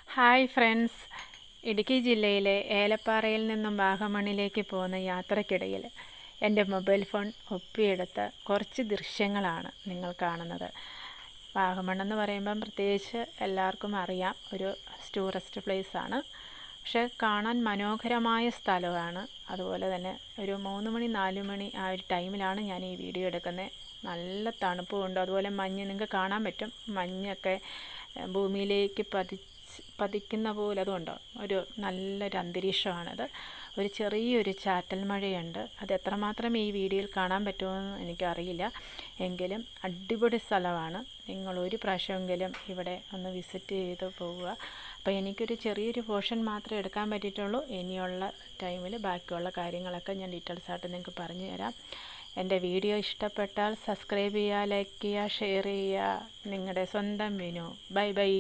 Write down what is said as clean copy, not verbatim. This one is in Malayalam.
Hi friends. ഇടുക്കി ജില്ലയിലെ ഏലപ്പാറയിൽ നിന്നും വാഗമണ്ണിലേക്ക് പോകുന്ന യാത്രക്കിടയിൽ എൻ്റെ മൊബൈൽ ഫോൺ ഒപ്പിയെടുത്ത കുറച്ച് ദൃശ്യങ്ങളാണ് നിങ്ങൾ കാണുന്നത്. വാഗമണ്ണെന്ന് പറയുമ്പം പ്രത്യേകിച്ച് എല്ലാവർക്കും അറിയാം, ഒരു ടൂറിസ്റ്റ് പ്ലേസാണ്. പക്ഷേ കാണാൻ മനോഹരമായ സ്ഥലമാണ്. അതുപോലെ തന്നെ ഒരു 3 മണി 4 മണി ആ ഒരു ടൈമിലാണ് ഞാൻ ഈ വീഡിയോ എടുക്കുന്നത്. നല്ല തണുപ്പുമുണ്ട്. അതുപോലെ മഞ്ഞ് നിങ്ങൾക്ക് കാണാൻ പറ്റും. മഞ്ഞൊക്കെ ഭൂമിയിലേക്ക് പതിക്കുന്ന പോലെ അതുകൊണ്ടോ ഒരു നല്ലൊരു അന്തരീക്ഷമാണത്. ഒരു ചെറിയൊരു ചാറ്റൽ മഴയുണ്ട്. അത് എത്രമാത്രം ഈ വീഡിയോയിൽ കാണാൻ പറ്റുമെന്ന് എനിക്കറിയില്ല. എങ്കിലും അടിപൊളി സ്ഥലമാണ്. നിങ്ങൾ ഒരു പ്രാവശ്യമെങ്കിലും ഇവിടെ ഒന്ന് വിസിറ്റ് ചെയ്ത് പോവുക. അപ്പോൾ എനിക്കൊരു ചെറിയൊരു പോർഷൻ മാത്രമേ എടുക്കാൻ പറ്റിയിട്ടുള്ളൂ. ഇനിയുള്ള ടൈമിൽ ബാക്കിയുള്ള കാര്യങ്ങളൊക്കെ ഞാൻ ഡീറ്റെയിൽസായിട്ട് നിങ്ങൾക്ക് പറഞ്ഞു തരാം. എൻ്റെ വീഡിയോ ഇഷ്ടപ്പെട്ടാൽ സബ്സ്ക്രൈബ് ചെയ്യുക, ലൈക്ക് ചെയ്യുക, ഷെയർ ചെയ്യുക. നിങ്ങളുടെ സ്വന്തം വിനു. Bye bye.